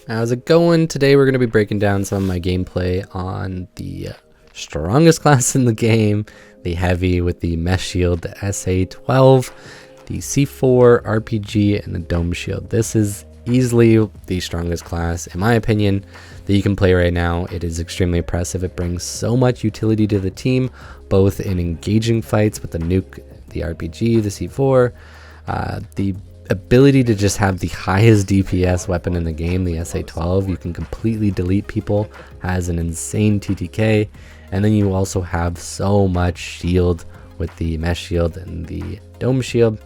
How's it going? Today we're going to be breaking down some of my gameplay on the strongest class in the game, the Heavy with the Mesh Shield, the SA-12, the C4, RPG, and the Dome Shield. This is easily the strongest class, in my opinion, that you can play right now. It is extremely impressive. It brings so much utility to the team, both in engaging fights with the nuke, the RPG, the C4, the ability to just have the highest DPS weapon in the game, the SA-12. You can completely delete people, has an insane TTK, and then you also have so much shield with the Mesh Shield and the Dome Shield.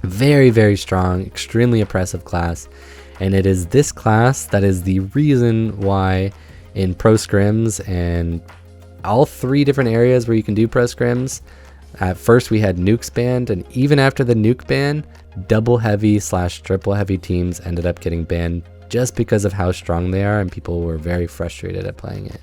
Very, very strong, extremely oppressive class, and it is this class that is the reason why in pro scrims and all three different areas where you can do pro scrims, at first we had nukes banned, and even after the nuke ban, double heavy / triple heavy teams ended up getting banned just because of how strong they are, and people were very frustrated at playing it.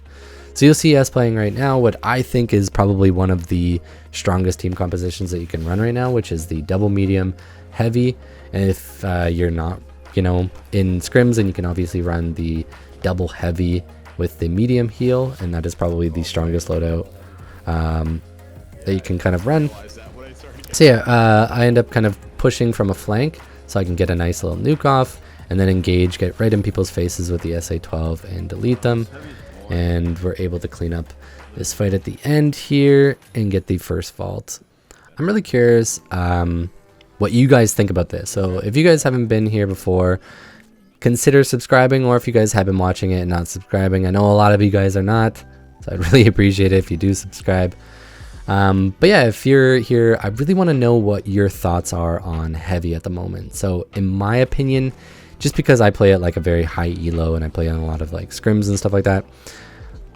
So you'll see us playing right now what I think is probably one of the strongest team compositions that you can run right now, which is the double medium heavy. And if you're not, in scrims, then you can obviously run the double heavy with the medium heal, and that is probably the strongest loadout that you can kind of run. So yeah, I end up kind of pushing from a flank so I can get a nice little nuke off and then engage, get right in people's faces with the SA-12 and delete them. And we're able to clean up this fight at the end here and get the first vault. I'm really curious what you guys think about this. So if you guys haven't been here before, consider subscribing, or if you guys have been watching it and not subscribing, I know a lot of you guys are not, so I'd really appreciate it if you do subscribe. But yeah, if you're here, I really want to know what your thoughts are on heavy at the moment. So in my opinion, just because I play at like a very high elo and I play on a lot of like scrims and stuff like that,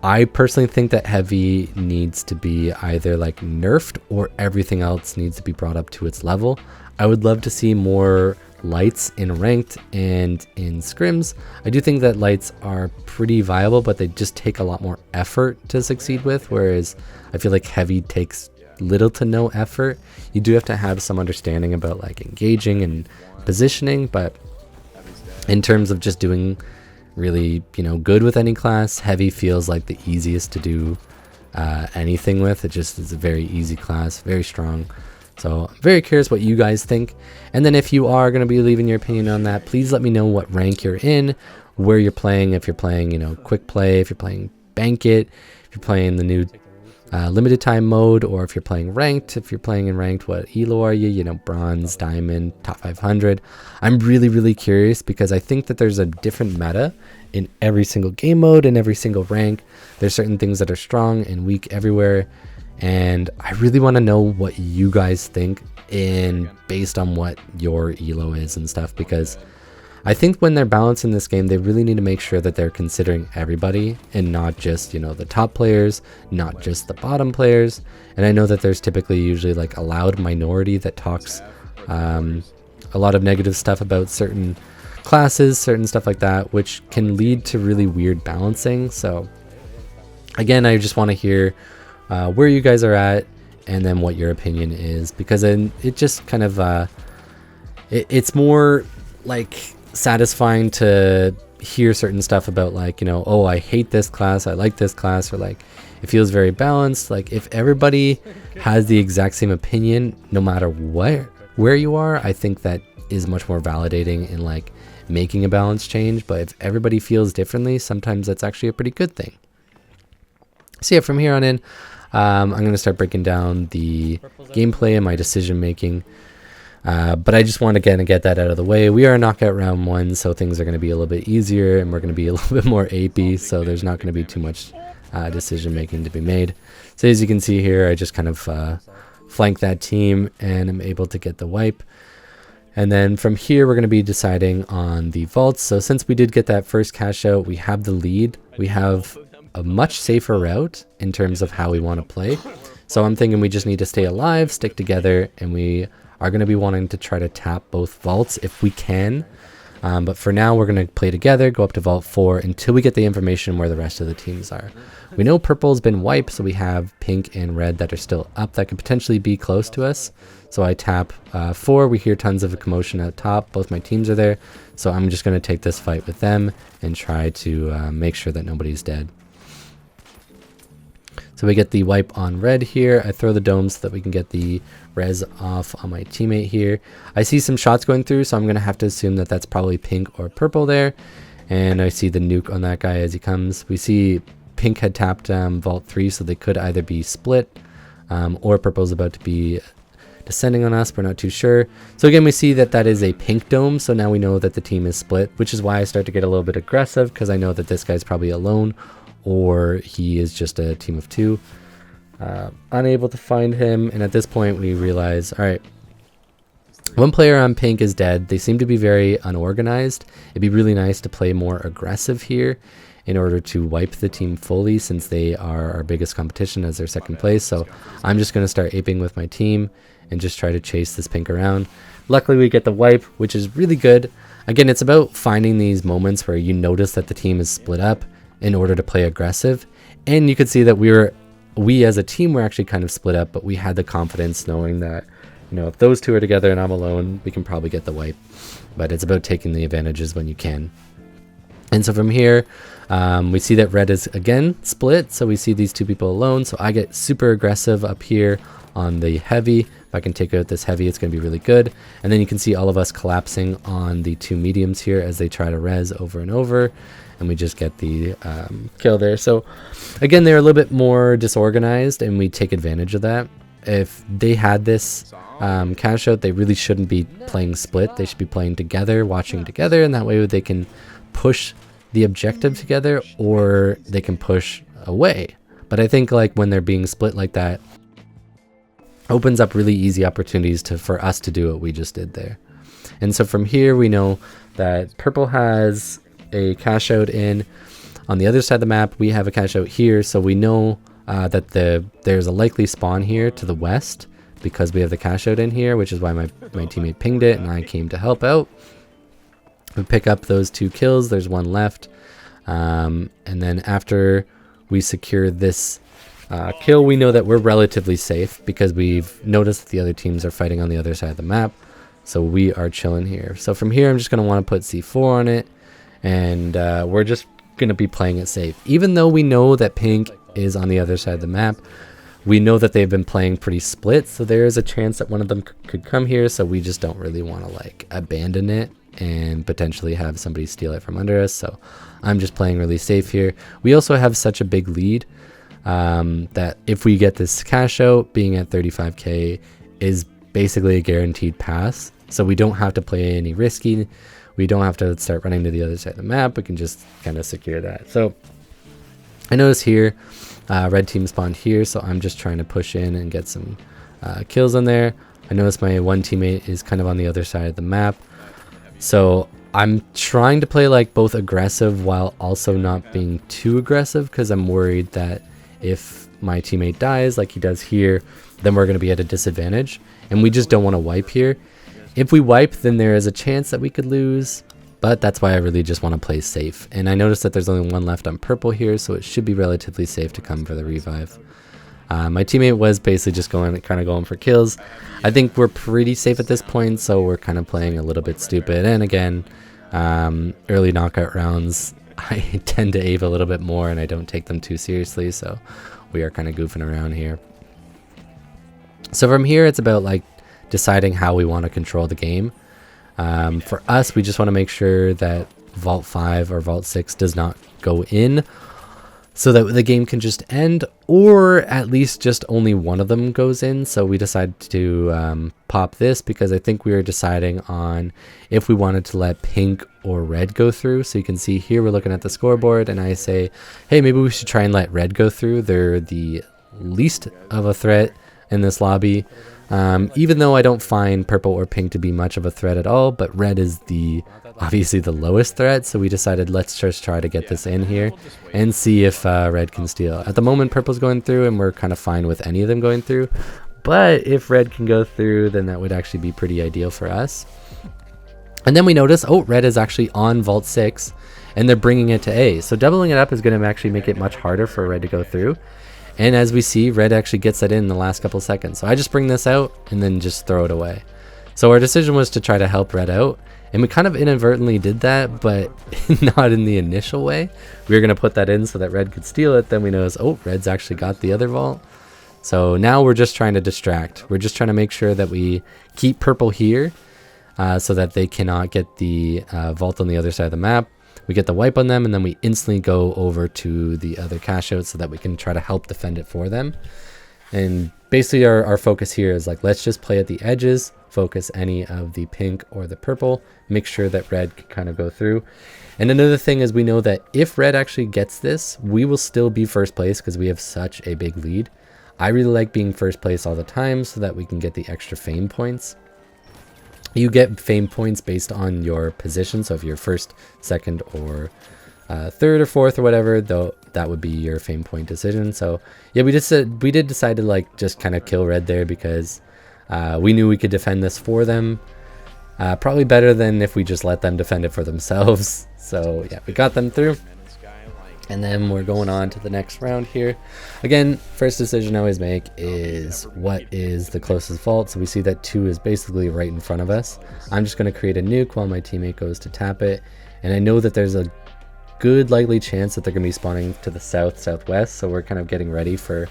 I personally think that heavy needs to be either like nerfed or everything else needs to be brought up to its level. I would love to see more lights in ranked and in scrims. I do think that lights are pretty viable, but they just take a lot more effort to succeed with, whereas I feel like heavy takes little to no effort. You do have to have some understanding about like engaging and positioning, but in terms of just doing really good with any class, heavy feels like the easiest to do anything with. It just is a very easy class, very strong. So I'm very curious what you guys think. And then if you are going to be leaving your opinion on that, please let me know what rank you're in, where you're playing, if you're playing, quick play, if you're playing bank it, if you're playing the new limited time mode, or if you're playing ranked. If you're playing in ranked, what elo are you? Bronze, diamond, top 500. I'm really, really curious because I think that there's a different meta in every single game mode and every single rank. There's certain things that are strong and weak everywhere. And I really want to know what you guys think based on what your elo is and stuff, because I think when they're balancing this game, they really need to make sure that they're considering everybody and not just, the top players, not just the bottom players. And I know that there's typically usually like a loud minority that talks a lot of negative stuff about certain classes, certain stuff like that, which can lead to really weird balancing. So again, I just want to hear where you guys are at and then what your opinion is, because then it just kind of it's more like satisfying to hear certain stuff about like, oh, I hate this class, I like this class, or like it feels very balanced. Like if everybody has the exact same opinion no matter where you are, I think that is much more validating in like making a balance change. But if everybody feels differently, sometimes that's actually a pretty good thing. So yeah, from here on in, I'm going to start breaking down the gameplay and my decision making. But I just want to get that out of the way. We are knockout round 1, so things are going to be a little bit easier, and we're going to be a little bit more AP, so there's not going to be too much decision making to be made. So as you can see here, I just kind of flank that team and I'm able to get the wipe. And then from here, we're going to be deciding on the vaults. So since we did get that first cash out, we have the lead. We have a much safer route in terms of how we want to play. So I'm thinking we just need to stay alive, stick together, and we are going to be wanting to try to tap both vaults if we can. But for now, we're going to play together, go up to vault 4 until we get the information where the rest of the teams are. We know purple's been wiped, so we have pink and red that are still up that could potentially be close to us. So I tap 4. We hear tons of commotion at top. Both my teams are there. So I'm just going to take this fight with them and try to make sure that nobody's dead. So we get the wipe on red here. I throw the dome so that we can get the res off on my teammate here. I see some shots going through, so I'm going to have to assume that that's probably pink or purple there. And I see the nuke on that guy as he comes. We see pink had tapped vault 3, so they could either be split or purple's about to be descending on us. We're not too sure. So again, we see that that is a pink dome, so now we know that the team is split, which is why I start to get a little bit aggressive, because I know that this guy's probably alone or he is just a team of 2. Unable to find him, and at this point we realize, all right, one player on pink is dead. They seem to be very unorganized. It'd be really nice to play more aggressive here in order to wipe the team fully, since they are our biggest competition as their second place. So I'm just going to start aping with my team and just try to chase this pink around. Luckily we get the wipe, which is really good. Again, it's about finding these moments where you notice that the team is split up in order to play aggressive. And you could see that we as a team were actually kind of split up, but we had the confidence knowing that, you know, if those two are together and I'm alone, we can probably get the wipe. But it's about taking the advantages when you can. And so from here, we see that red is again split, so we see these two people alone. So I get super aggressive up here on the heavy. If I can take out this heavy, it's going to be really good. And then you can see all of us collapsing on the two mediums here as they try to res over and over, and we just get the kill there. So again, they're a little bit more disorganized, and we take advantage of that. If they had this cash out, they really shouldn't be playing split. They should be playing together, watching together, and that way they can push the objective together, or they can push away. But I think like when they're being split like that, opens up really easy opportunities for us to do what we just did there. And so from here, we know that purple has a cash out in on the other side of the map. We have a cash out here, so we know that there's a likely spawn here to the west because we have the cash out in here, which is why my teammate pinged it and I came to help out. We pick up those 2 kills. There's 1 left, and then after we secure this kill, we know that we're relatively safe because we've noticed that the other teams are fighting on the other side of the map, so we are chilling here. So from here, I'm just going to want to put C4 on it, and we're just going to be playing it safe. Even though we know that pink is on the other side of the map, we know that they've been playing pretty split, so there is a chance that one of them could come here, so we just don't really want to like abandon it and potentially have somebody steal it from under us. So I'm just playing really safe here. We also have such a big lead that if we get this cash out, being at 35k is basically a guaranteed pass. So we don't have to play any risky. We don't have to start running to the other side of the map. We can just kind of secure that. So I notice here, red team spawned here, so I'm just trying to push in and get some kills on there. I notice my one teammate is kind of on the other side of the map. So I'm trying to play like both aggressive while also not being too aggressive, because I'm worried that if my teammate dies like he does here, then we're going to be at a disadvantage, and we just don't want to wipe here. If we wipe, then there is a chance that we could lose, but that's why I really just want to play safe. And I noticed that there's only 1 left on purple here, so it should be relatively safe to come for the revive. My teammate was basically just kind of going for kills. I think we're pretty safe at this point, so we're kind of playing a little bit stupid. And again, early knockout rounds, I tend to ape a little bit more and I don't take them too seriously, so we are kind of goofing around here. So from here, it's about like deciding how we want to control the game. For us, we just want to make sure that Vault 5 or Vault 6 does not go in, so that the game can just end, or at least just only one of them goes in. So we decided to pop this because I think we were deciding on if we wanted to let pink or red go through. So you can see here we're looking at the scoreboard and I say, hey, maybe we should try and let red go through. They're the least of a threat in this lobby, even though I don't find purple or pink to be much of a threat at all, but red is obviously the lowest threat. So we decided let's just try to get this in here and see if red can steal. At the moment, purple's going through and we're kind of fine with any of them going through, but if red can go through, then that would actually be pretty ideal for us. And then we notice, oh, red is actually on Vault 6 and they're bringing it to A. So doubling it up is going to actually make it much harder for red to go through. And as we see, red actually gets that in the last couple seconds. So I just bring this out and then just throw it away. So our decision was to try to help red out And we kind of inadvertently did that, but not in the initial way. We were going to put that in so that red could steal it. Then we noticed, oh, red's actually got the other vault. So now we're just trying to distract. We're just trying to make sure that we keep purple here so that they cannot get the vault on the other side of the map. We get the wipe on them, and then we instantly go over to the other cache out so that we can try to help defend it for them. And basically our focus here is like, let's just play at the edges, focus any of the pink or the purple, make sure that red can kind of go through. And another thing is we know that if red actually gets this, we will still be first place because we have such a big lead. I really like being first place all the time so that we can get the extra fame points. You get fame points based on your position. So if you're first, second, or third or fourth or whatever, though, that would be your fame point decision. So yeah, we did decide to like just kind of kill red there because we knew we could defend this for them. Probably better than if we just let them defend it for themselves. So yeah, we got them through. And then we're going on to the next round here. Again, first decision I always make is what is the closest vault. So we see that 2 is basically right in front of us. I'm just going to create a nuke while my teammate goes to tap it. And I know that there's a good likely chance that they're going to be spawning to the south, southwest. So we're kind of getting ready for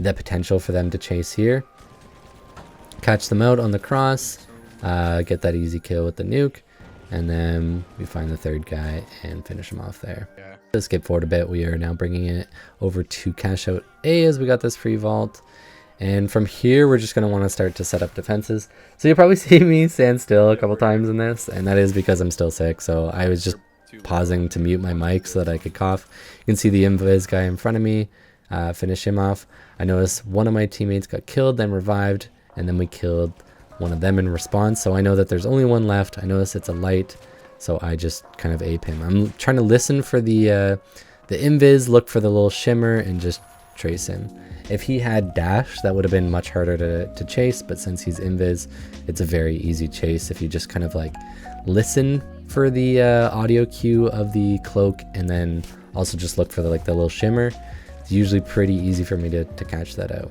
the potential for them to chase here. Catch them out on the cross. Get that easy kill with the nuke. And then we find the third guy and finish him off there. Let's skip forward a bit. We are now bringing it over to cash out A as we got this free vault. And from here, we're just going to want to start to set up defenses. So you'll probably see me stand still a couple times in this. And that is because I'm still sick. So I was just pausing to mute my mic so that I could cough. You can see the invis guy in front of me. Finish him off. I noticed one of my teammates got killed, then revived. And then we killed one of them in response. So I know that there's only one left. I notice it's a light. So I just kind of ape him. I'm trying to listen for the invis, look for the little shimmer, and just trace him. If he had dash, that would have been much harder to chase, but since he's invis, it's a very easy chase if you just kind of like listen for the audio cue of the cloak and then also just look for the little shimmer. It's usually pretty easy for me to catch that out.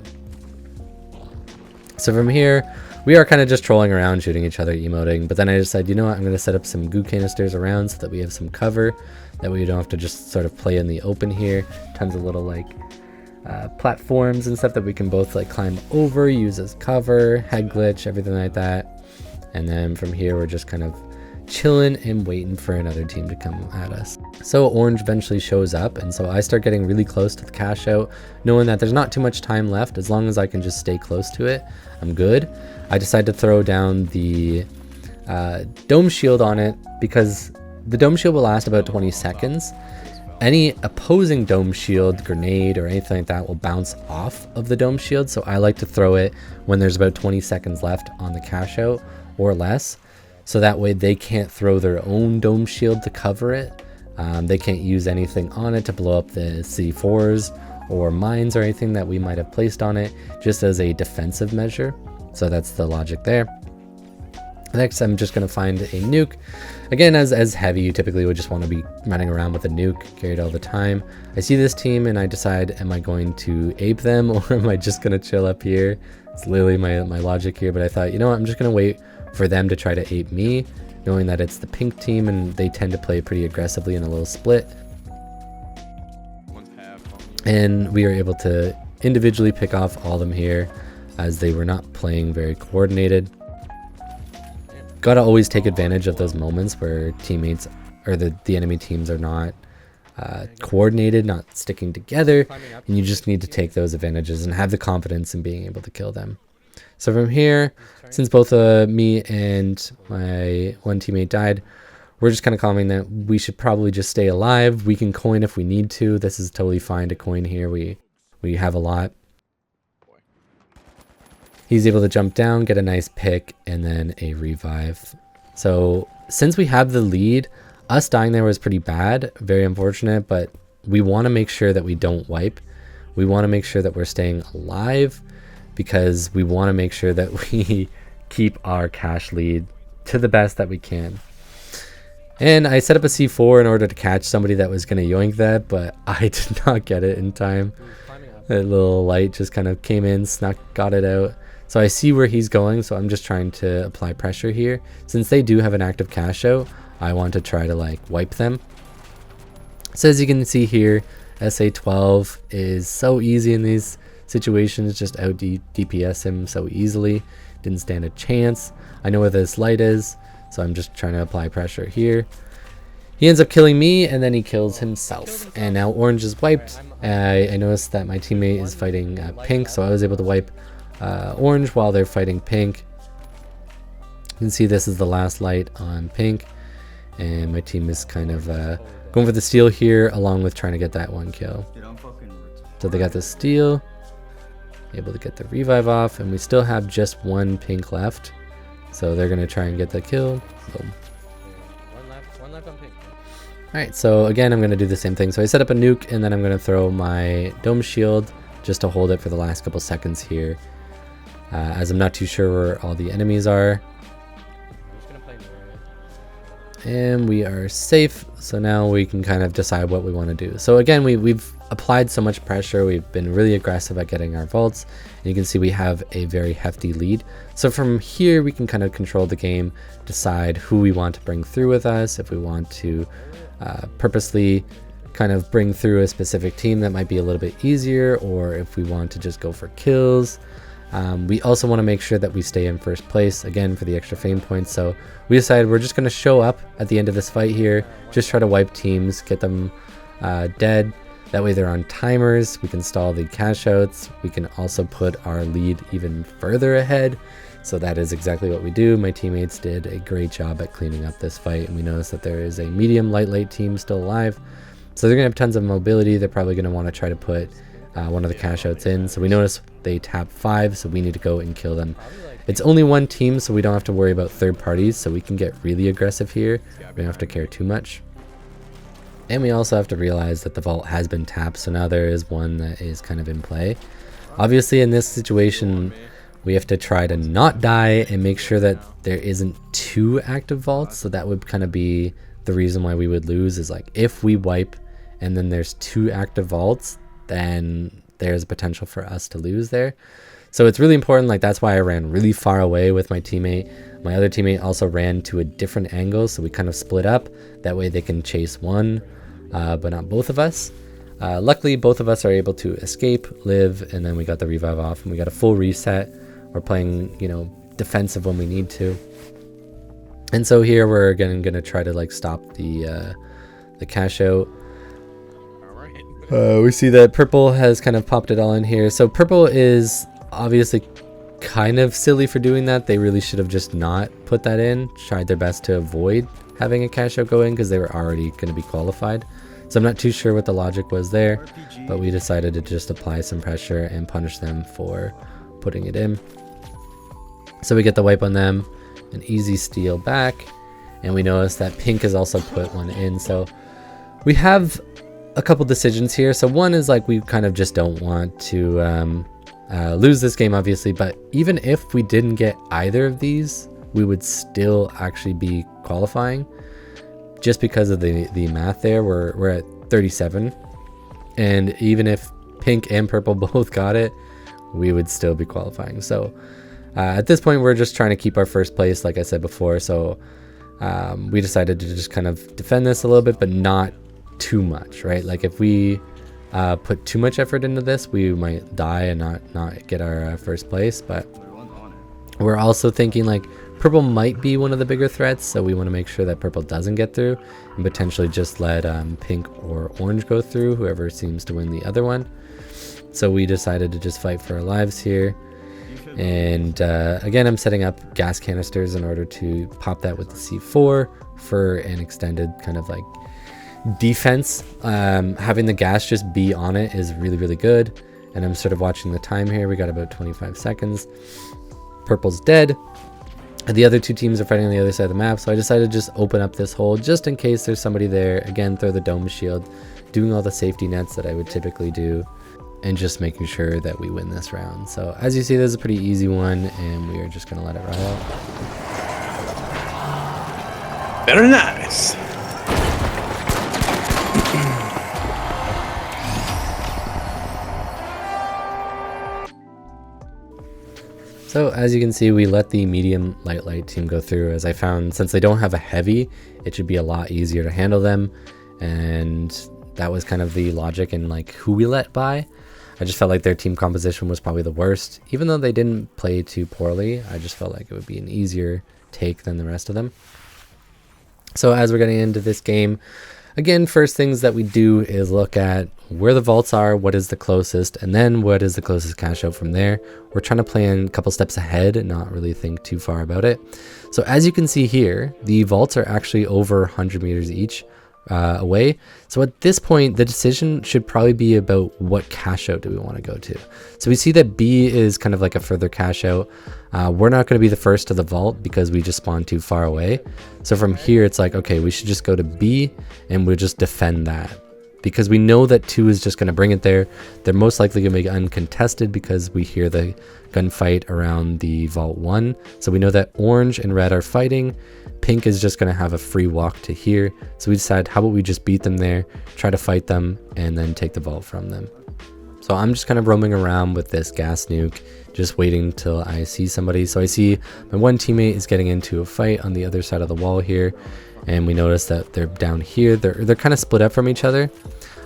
So from here, we are kind of just trolling around, shooting each other, emoting. But then I decided, you know what, I'm going to set up some goo canisters around so that we have some cover. That way we don't have to just sort of play in the open here. Tons of little like platforms and stuff that we can both like climb over, use as cover, head glitch, everything like that. And then from here, we're just kind of chilling and waiting for another team to come at us. So orange eventually shows up, and so I start getting really close to the cash out, knowing that there's not too much time left. As long as I can just stay close to it, I'm good. I decide to throw down the dome shield on it because the dome shield will last about 20 seconds. Any opposing dome shield, grenade, or anything like that will bounce off of the dome shield, so I like to throw it when there's about 20 seconds left on the cash out or less. So that way they can't throw their own dome shield to cover it. They can't use anything on it to blow up the C4s or mines or anything that we might have placed on it, just as a defensive measure. So that's the logic there. Next, I'm just going to find a nuke. Again, as heavy, you typically would just want to be running around with a nuke carried all the time. I see this team and I decide, am I going to ape them or am I just going to chill up here? It's literally my logic here, but I thought, you know what, I'm just going to wait for them to try to ape me, knowing that it's the pink team and they tend to play pretty aggressively in a little split. And we are able to individually pick off all of them here as they were not playing very coordinated. Gotta always take advantage of those moments where teammates or the enemy teams are not coordinated, not sticking together, and you just need to take those advantages and have the confidence in being able to kill them. So from here, since both me and my one teammate died, we're just kind of commenting that we should probably just stay alive. We can coin if we need to. This is totally fine to coin here. We have a lot. He's able to jump down, get a nice pick, and then a revive. So since we have the lead, us dying there was pretty bad, very unfortunate, but we want to make sure that we don't wipe. We want to make sure that we're staying alive because we want to make sure that we keep our cash lead to the best that we can. And I set up a C4 in order to catch somebody that was going to yoink that, but I did not get it in time. That little light just kind of came in, got it out. So I see where he's going, so I'm just trying to apply pressure here. Since they do have an active cash out, I want to try to like wipe them. So as you can see here, SA-12 is so easy in these situations, just out DPS him so easily. Didn't stand a chance. I know where this light is, so I'm just trying to apply pressure here. He ends up killing me, and then he kills himself. And now orange is wiped. I noticed that my teammate is fighting pink, so I was able to wipe orange while they're fighting pink. You can see this is the last light on pink, and my team is kind of going for the steal here, along with trying to get that one kill. So they got the steal, able to get the revive off, and we still have just one pink left. So they're going to try and get the kill. Boom. One left on pink. Alright, so again, I'm going to do the same thing. So I set up a nuke, and then I'm going to throw my dome shield just to hold it for the last couple seconds here. As I'm not too sure where all the enemies are. And we are safe, so now we can kind of decide what we want to do. So again, we've applied so much pressure, we've been really aggressive at getting our vaults, and you can see we have a very hefty lead. So from here we can kind of control the game, decide who we want to bring through with us, if we want to purposely kind of bring through a specific team that might be a little bit easier, or if we want to just go for kills. We also want to make sure that we stay in first place, again, for the extra fame points. So we decided we're just going to show up at the end of this fight here, just try to wipe teams, get them dead. That way they're on timers, we can stall the cash outs, we can also put our lead even further ahead. So that is exactly what we do. My teammates did a great job at cleaning up this fight, and we noticed that there is a medium light team still alive. So they're going to have tons of mobility. They're probably going to want to try to put one of the cash outs in. So we notice they tap 5, so we need to go and kill them. It's only one team, so we don't have to worry about third parties, so we can get really aggressive here. We don't have to care too much. And we also have to realize that the vault has been tapped, so now there is one that is kind of in play. Obviously in this situation, we have to try to not die and make sure that there isn't 2 active vaults. So that would kind of be the reason why we would lose, is like if we wipe and then there's 2 active vaults, then there's a potential for us to lose there. So it's really important, like that's why I ran really far away with my teammate. My other teammate also ran to a different angle, so we kind of split up. That way they can chase one, but not both of us. Luckily, both of us are able to escape, live, and then we got the revive off, and we got a full reset. We're playing, you know, defensive when we need to. And so here we're again gonna try to like stop the cash out. We see that purple has kind of popped it all in here. So purple is obviously kind of silly for doing that. They really should have just not put that in. Tried their best to avoid having a cash out go in because they were already going to be qualified. So I'm not too sure what the logic was there, but we decided to just apply some pressure and punish them for putting it in. So we get the wipe on them, an easy steal back, and we notice that pink has also put one in. So we have a couple decisions here. So one is like we kind of just don't want to lose this game, obviously, but even if we didn't get either of these, we would still actually be qualifying just because of the math there. We're at 37, and even if pink and purple both got it, we would still be qualifying. So at this point we're just trying to keep our first place, like I said before. So we decided to just kind of defend this a little bit, but not too much, right? Like if we put too much effort into this, we might die and not get our first place. But we're also thinking like purple might be one of the bigger threats, so we want to make sure that purple doesn't get through and potentially just let pink or orange go through, whoever seems to win the other one. So we decided to just fight for our lives here. And again, I'm setting up gas canisters in order to pop that with the C4 for an extended kind of like defense. Having the gas just be on it is really good. And I'm sort of watching the time here. We got about 25 seconds. Purple's dead, and the other 2 teams are fighting on the other side of the map, so I decided to just open up this hole just in case there's somebody there. Again, throw the dome shield, doing all the safety nets that I would typically do, and just making sure that we win this round. So as you see, this is a pretty easy one, and we are just going to let it ride out. Very nice. So So as you can see, we let the medium light team go through, as I found since they don't have a heavy, it should be a lot easier to handle them. And that was kind of the logic in like who we let by. I just felt like their team composition was probably the worst. Even though they didn't play too poorly, I just felt like it would be an easier take than the rest of them. So as we're getting into this game, again, first things that we do is look at where the vaults are, what is the closest, and then what is the closest cash out from there. We're trying to plan a couple steps ahead and not really think too far about it. So as you can see here, the vaults are actually over 100 meters each away. So at this point, the decision should probably be about what cash out do we want to go to. So we see that B is kind of like a further cash out. We're not going to be the first to the vault because we just spawned too far away. So from here, it's like, okay, we should just go to B and we'll just defend that, because we know that 2 is just going to bring it there. They're most likely going to be uncontested because we hear the gunfight around the vault 1. So we know that orange and red are fighting. Pink is just going to have a free walk to here. So we decided, how about we just beat them there, try to fight them, and then take the vault from them. So I'm just kind of roaming around with this gas nuke, just waiting till I see somebody. So I see my one teammate is getting into a fight on the other side of the wall here, and we notice that they're down here. They're kind of split up from each other.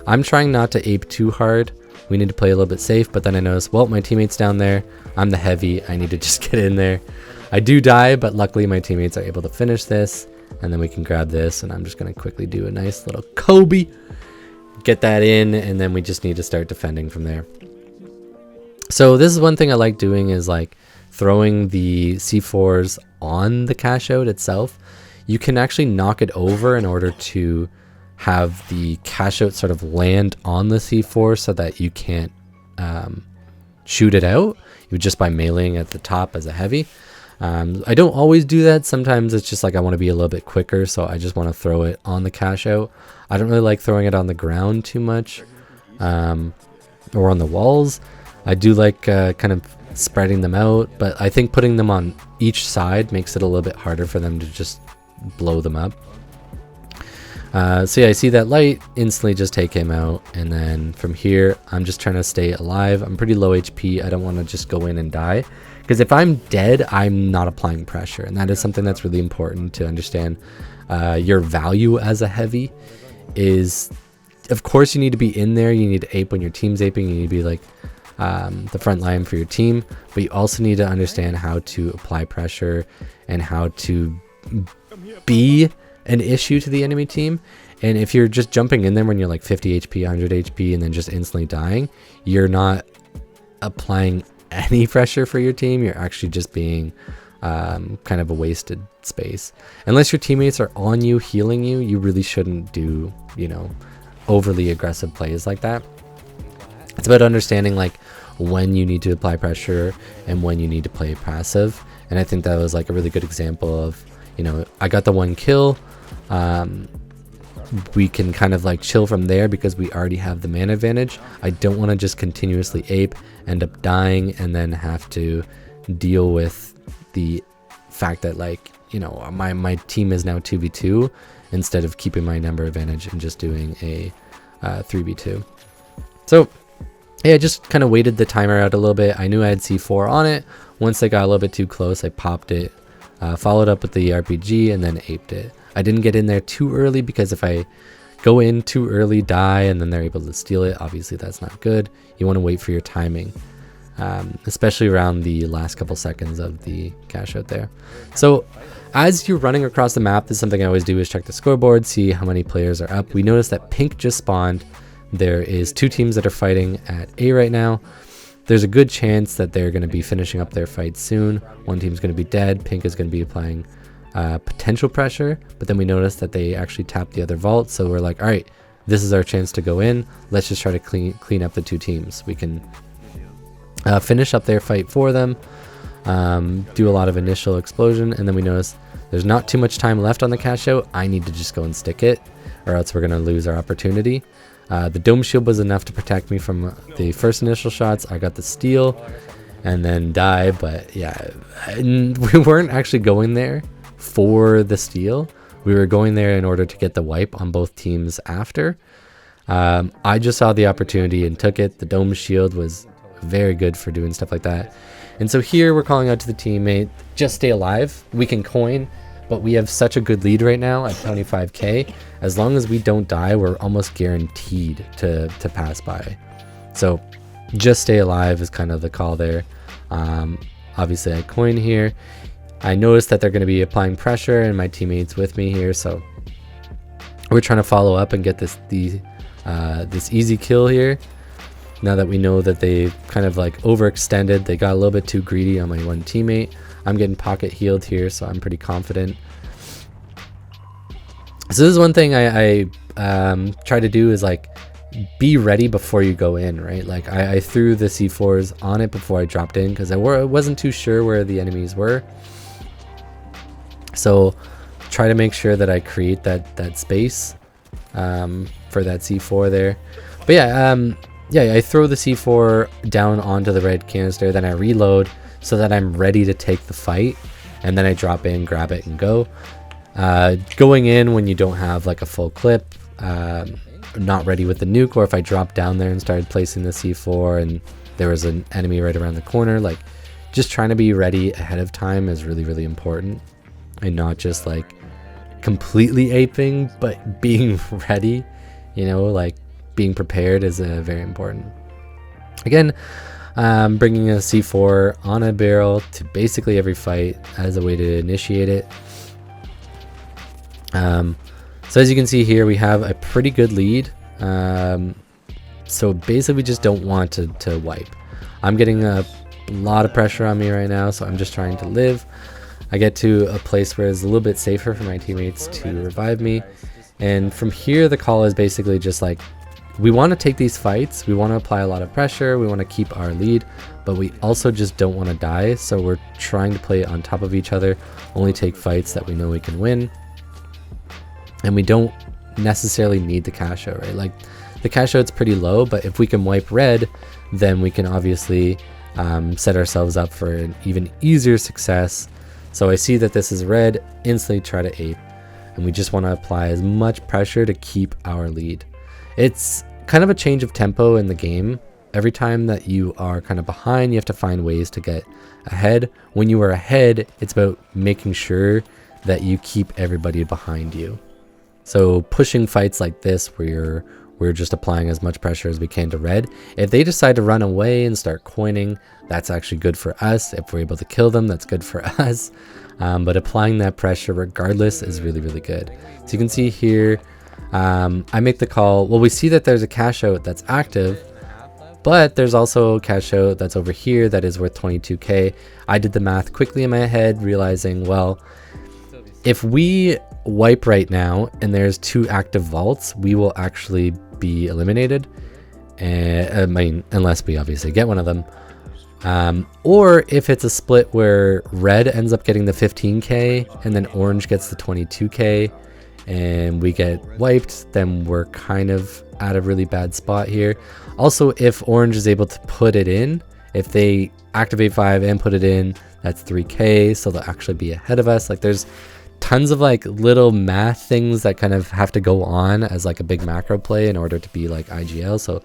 I'm trying not to ape too hard. We need to play a little bit safe, but then I notice, well, my teammate's down there. I'm the heavy. I need to just get in there. I do die, but luckily my teammates are able to finish this, and then we can grab this, and I'm just going to quickly do a nice little Kobe. Get that in, and then we just need to start defending from there. So this is one thing I like doing, is like throwing the C4s on the cash out itself. You can actually knock it over in order to have the cash out sort of land on the C4 so that you can't shoot it out. You just by meleeing at the top as a heavy. I don't always do that. Sometimes it's just like I want to be a little bit quicker, so I just want to throw it on the cash out. I don't really like throwing it on the ground too much, or on the walls. I do like kind of spreading them out, but I think putting them on each side makes it a little bit harder for them to just blow them up. So yeah, I see that light, instantly just take him out, and then from here I'm just trying to stay alive. I'm pretty low HP. I don't want to just go in and die, because if I'm dead, I'm not applying pressure, and that is something that's really important to understand. Your value as a heavy is, of course, you need to be in there. You need to ape when your team's aping. You need to be like the front line for your team, but you also need to understand how to apply pressure and how to be an issue to the enemy team. And if you're just jumping in there when you're like 50 HP, 100 HP, and then just instantly dying, you're not applying any pressure for your team. You're actually just being kind of a wasted space. Unless your teammates are on you, healing you, you really shouldn't do, you know, overly aggressive plays like that. It's about understanding like when you need to apply pressure and when you need to play passive. And I think that was like a really good example of, you know, I got the 1 kill. We can kind of like chill from there because we already have the mana advantage. I don't want to just continuously ape, end up dying, and then have to deal with the fact that, like, you know, my team is now 2v2 instead of keeping my number advantage and just doing a 3v2. So yeah, I just kind of waited the timer out a little bit. I knew I had C4 on it. Once they got a little bit too close, I popped it, followed up with the RPG, and then aped it. I didn't get in there too early, because if I go in too early, die, and then they're able to steal it, obviously that's not good. You want to wait for your timing, especially around the last couple seconds of the cash out there. So as you're running across the map, this is something I always do, is check the scoreboard, see how many players are up. We notice that pink just spawned. There is 2 teams that are fighting at A right now. There's a good chance that they're going to be finishing up their fight soon. One team's going to be dead. Pink is going to be applying potential pressure, but then we notice that they actually tapped the other vault. So we're like, all right, this is our chance to go in. Let's just try to clean up the 2 teams. We can finish up their fight for them, do a lot of initial explosion, and then we notice there's not too much time left on the cash out. I need to just go and stick it, or else we're going to lose our opportunity. The dome shield was enough to protect me from the first initial shots. I got the steal and then die, but yeah, we weren't actually going there for the steal. We were going there in order to get the wipe on both teams after. I just saw the opportunity and took it. The dome shield was very good for doing stuff like that. And so here we're calling out to the teammate, just stay alive. We can coin, but we have such a good lead right now at 25k. As long as we don't die, we're almost guaranteed to pass by. So just stay alive is kind of the call there. Obviously I coin here. I noticed that they're going to be applying pressure and my teammates with me here, so we're trying to follow up and get this easy kill here. Now that we know that they kind of like overextended, they got a little bit too greedy on my one teammate. I'm getting pocket healed here, so I'm pretty confident. So this is one thing I try to do is like be ready before you go in, right? Like I threw the C4s on it before I dropped in because I wasn't too sure where the enemies were. So try to make sure that I create that space for that C4 there. But yeah, I throw the C4 down onto the red canister, then I reload so that I'm ready to take the fight, and then I drop in, grab it, and go. Going in when you don't have like a full clip, not ready with the nuke, or if I dropped down there and started placing the C4 and there was an enemy right around the corner, like just trying to be ready ahead of time is really, really important, and not just like completely aping, but being ready, you know, like being prepared is very important. Again, bringing a C4 on a barrel to basically every fight as a way to initiate it. So as you can see here, we have a pretty good lead. So basically we just don't want to wipe. I'm getting a lot of pressure on me right now, so I'm just trying to live. I get to a place where it's a little bit safer for my teammates to revive me. And from here, the call is basically just like, we want to take these fights, we want to apply a lot of pressure, we want to keep our lead, but we also just don't want to die, so we're trying to play on top of each other, only take fights that we know we can win. And we don't necessarily need the cash out, right? Like the cash out's pretty low, but if we can wipe red, then we can obviously set ourselves up for an even easier success. So I see that this is red, instantly try to ape, and we just want to apply as much pressure to keep our lead. It's kind of a change of tempo in the game. Every time that you are kind of behind, you have to find ways to get ahead. When you are ahead, it's about making sure that you keep everybody behind you. So pushing fights like this where we're just applying as much pressure as we can to red. If they decide to run away and start coining, that's actually good for us. If we're able to kill them, that's good for us. But applying that pressure regardless is really, really good. So you can see here, I make the call. Well, we see that there's a cash out that's active, but there's also a cash out that's over here that is worth 22k. I did the math quickly in my head, realizing, well, if we wipe right now and there's 2 active vaults, we will actually be eliminated. I mean, unless we obviously get one of them. Or if it's a split where red ends up getting the 15k and then orange gets the 22k and we get wiped, then we're kind of at a really bad spot here. Also, if orange is able to put it in, if they activate 5 and put it in, that's 3k, so they'll actually be ahead of us. Like there's tons of like little math things that kind of have to go on as like a big macro play in order to be like IGL. So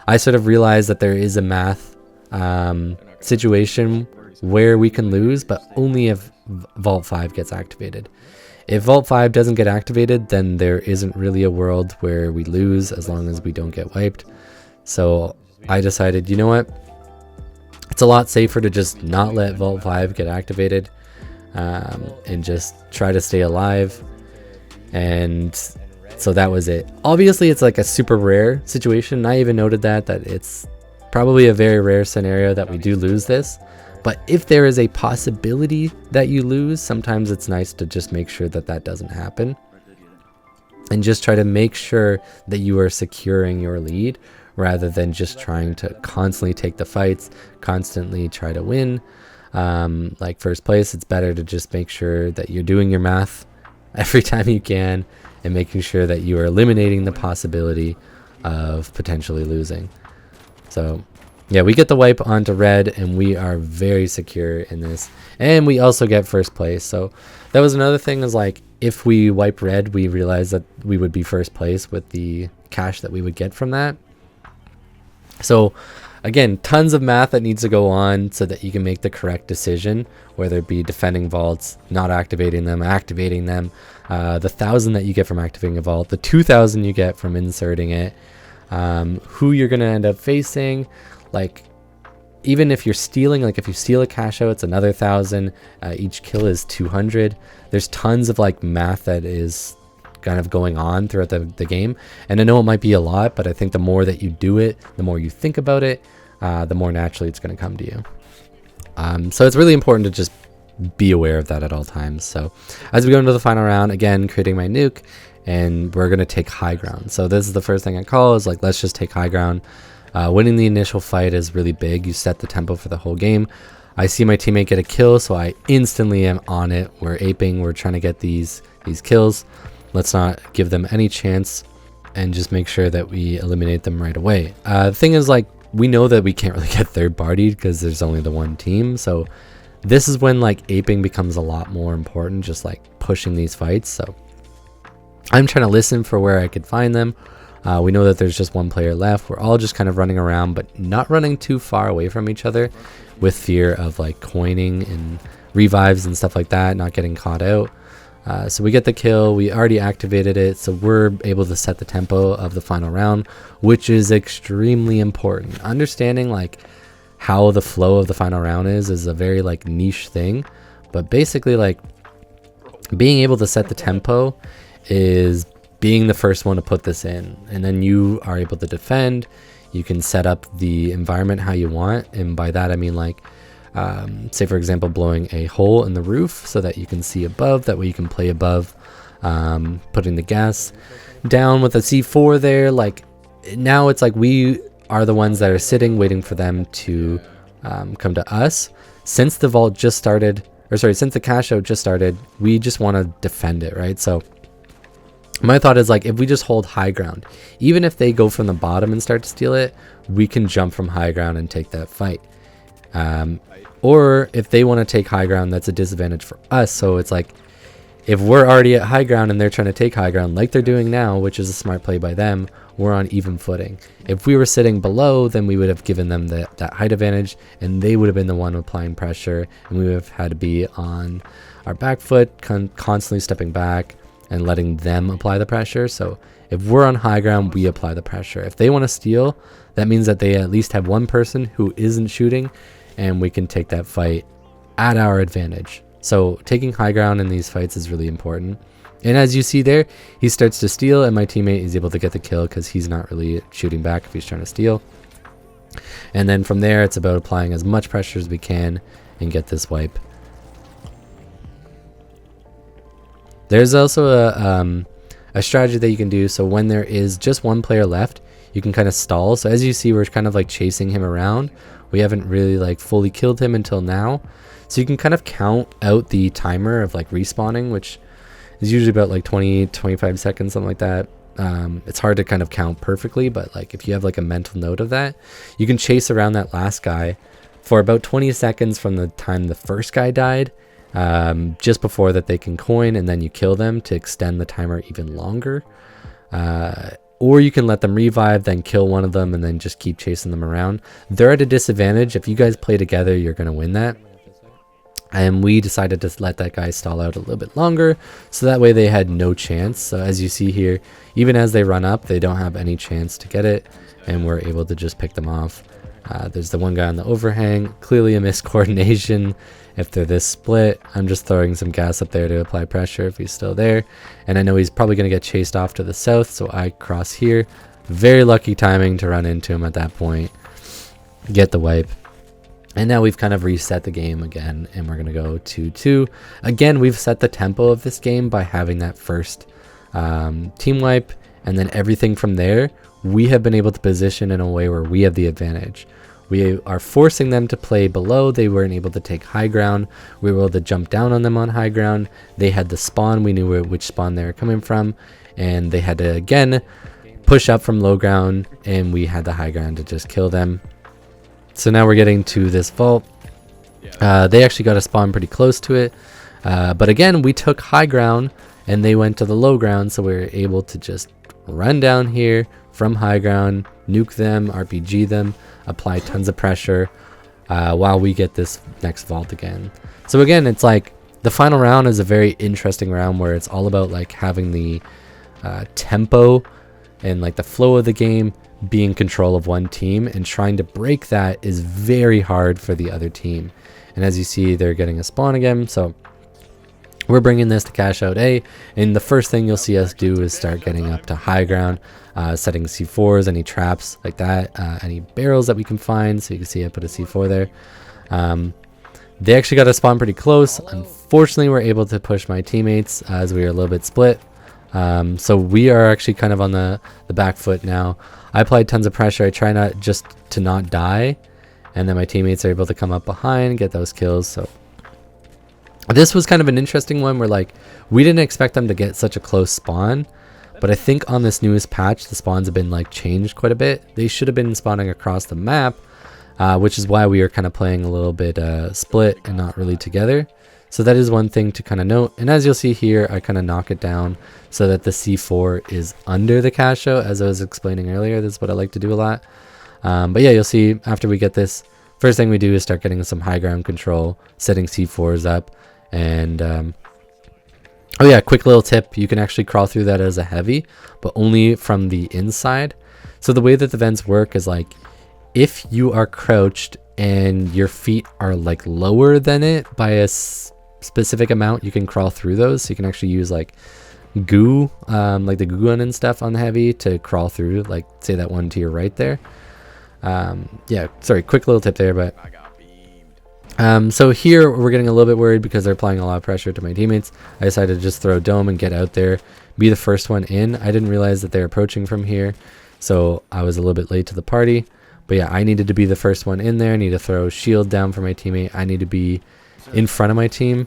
I sort of realized that there is a math situation where we can lose, but only if Vault 5 gets activated. If Vault 5 doesn't get activated, then there isn't really a world where we lose as long as we don't get wiped. So I decided, you know what? It's a lot safer to just not let Vault 5 get activated and just try to stay alive. And so that was it. Obviously, it's like a super rare situation. I even noted that it's probably a very rare scenario that we do lose this. But if there is a possibility that you lose, sometimes it's nice to just make sure that that doesn't happen. And just try to make sure that you are securing your lead rather than just trying to constantly take the fights, constantly try to win. Like first place, it's better to just make sure that you're doing your math every time you can and making sure that you are eliminating the possibility of potentially losing. So yeah, we get the wipe onto red and we are very secure in this, and we also get first place. So that was another thing, is like if we wipe red, we realized that we would be first place with the cash that we would get from that. So again, tons of math that needs to go on so that you can make the correct decision, whether it be defending vaults, not activating them, activating them, the 1,000 that you get from activating a vault, the 2,000 you get from inserting it, who you're going to end up facing. Like, even if you're stealing, like if you steal a cash out, it's another 1,000. Each kill is 200. There's tons of like math that is kind of going on throughout the game, and I know it might be a lot, but I think the more that you do it, the more you think about it, the more naturally it's going to come to you. So it's really important to just be aware of that at all times. So as we go into the final round, again, creating my nuke, and we're going to take high ground. So this is the first thing I call, is like, let's just take high ground. Winning the initial fight is really big. You set the tempo for the whole game. I see my teammate get a kill, so I instantly am on it. We're aping, we're trying to get these kills. Let's not give them any chance, and just make sure that we eliminate them right away. The thing is, like, we know that we can't really get third partied because there's only the one team. So this is when like aping becomes a lot more important, just like pushing these fights. So I'm trying to listen for where I could find them. We know that there's just one player left. We're all just kind of running around, but not running too far away from each other, with fear of like coining and revives and stuff like that, not getting caught out. So we get the kill, we already activated it, so we're able to set the tempo of the final round, which is extremely important. Understanding like how the flow of the final round is a very like niche thing, but basically like being able to set the tempo is being the first one to put this in, and then you are able to defend. You can set up the environment how you want, and by that I mean like say for example blowing a hole in the roof so that you can see above, that way you can play above, putting the gas down with a C4 there. Like now it's like we are the ones that are sitting waiting for them to come to us. Since the vault just started, or sorry, since the cash out just started, we just want to defend it, right? So my thought is like, if we just hold high ground, even if they go from the bottom and start to steal it, we can jump from high ground and take that fight. Or if they want to take high ground, that's a disadvantage for us. So it's like, if we're already at high ground and they're trying to take high ground like they're doing now, which is a smart play by them, we're on even footing. If we were sitting below, then we would have given them that height advantage, and they would have been the one applying pressure, and we would have had to be on our back foot, constantly stepping back and letting them apply the pressure. So if we're on high ground, we apply the pressure. If they want to steal, that means that they at least have one person who isn't shooting, and we can take that fight at our advantage. So taking high ground in these fights is really important. And as you see there, he starts to steal, and my teammate is able to get the kill because he's not really shooting back if he's trying to steal. And then from there, it's about applying as much pressure as we can and get this wipe. There's also a strategy that you can do. So when there is just one player left, you can kind of stall. So as you see, we're kind of like chasing him around. We haven't really like fully killed him until now. So you can kind of count out the timer of like respawning, which is usually about like 20-25 seconds, something like that. It's hard to kind of count perfectly, but like if you have like a mental note of that, you can chase around that last guy for about 20 seconds from the time the first guy died, just before that they can coin, and then you kill them to extend the timer even longer. Or you can let them revive, then kill one of them, and then just keep chasing them around. They're at a disadvantage. If you guys play together, you're going to win that. And we decided to let that guy stall out a little bit longer, so that way they had no chance. So as you see here, even as they run up, they don't have any chance to get it, and we're able to just pick them off. There's the one guy on the overhang, clearly a miscoordination. If they're this split, I'm just throwing some gas up there to apply pressure if he's still there. And I know he's probably going to get chased off to the south, so I cross here. Very lucky timing to run into him at that point. Get the wipe. And now we've kind of reset the game again, and we're going to go 2-2. Again, we've set the tempo of this game by having that first team wipe, and then everything from there, we have been able to position in a way where we have the advantage. We are forcing them to play below. They weren't able to take high ground. We were able to jump down on them on high ground. They had the spawn. We knew which spawn they were coming from, and they had to, again, push up from low ground, and we had the high ground to just kill them. So now we're getting to this vault. They actually got a spawn pretty close to it. But again, we took high ground, and they went to the low ground, so we were able to just run down here from high ground, nuke them, RPG them, apply tons of pressure while we get this next vault again. So again, it's like the final round is a very interesting round where it's all about like having the tempo and like the flow of the game be in control of one team, and trying to break that is very hard for the other team. And as you see, they're getting a spawn again, so we're bringing this to cash out A, and the first thing you'll see us do is start getting up to high ground, setting C4s, any traps like that, any barrels that we can find. So you can see I put a C4 there. They actually got a spawn pretty close. Unfortunately, we're able to push my teammates as we are a little bit split. So we are actually kind of on the back foot now. I applied tons of pressure. I try not just to not die, and then my teammates are able to come up behind, get those kills. So this was kind of an interesting one where like we didn't expect them to get such a close spawn, but I think on this newest patch the spawns have been like changed quite a bit. They should have been spawning across the map, which is why we are kind of playing a little bit split and not really together. So that is one thing to kind of note. And as you'll see here, I kind of knock it down so that the C4 is under the cash out, as I was explaining earlier. This is what I like to do a lot. But yeah, you'll see after we get this, first thing we do is start getting some high ground control, setting C4s up. And oh yeah, quick little tip, you can actually crawl through that as a heavy, but only from the inside. So the way that the vents work is like, if you are crouched and your feet are like lower than it by a specific amount, you can crawl through those. So you can actually use like goo, like the goo gun and stuff on the heavy to crawl through, like say that one to your right there. Yeah, sorry, quick little tip there, but so here we're getting a little bit worried because they're applying a lot of pressure to my teammates. I decided to just throw a dome and get out there, be the first one in. I didn't realize that they're approaching from here, so I was a little bit late to the party. But yeah, I needed to be the first one in there. I need to throw a shield down for my teammate. I need to be in front of my team.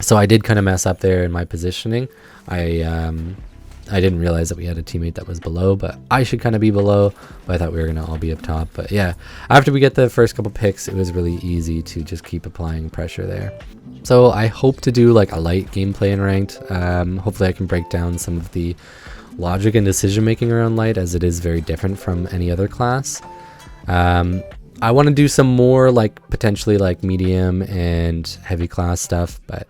So I did kind of mess up there in my positioning. I didn't realize that we had a teammate that was below, but I should kind of be below, but I thought we were going to all be up top. But yeah, after we get the first couple picks, it was really easy to just keep applying pressure there. So I hope to do like a light gameplay in ranked. Hopefully I can break down some of the logic and decision making around light, as it is very different from any other class. I want to do some more like potentially like medium and heavy class stuff, but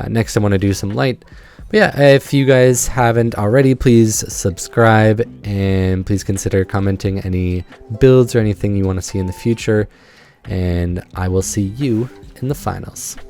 next I want to do some light. But yeah, if you guys haven't already, please subscribe, and please consider commenting any builds or anything you want to see in the future, and I will see you in the finals.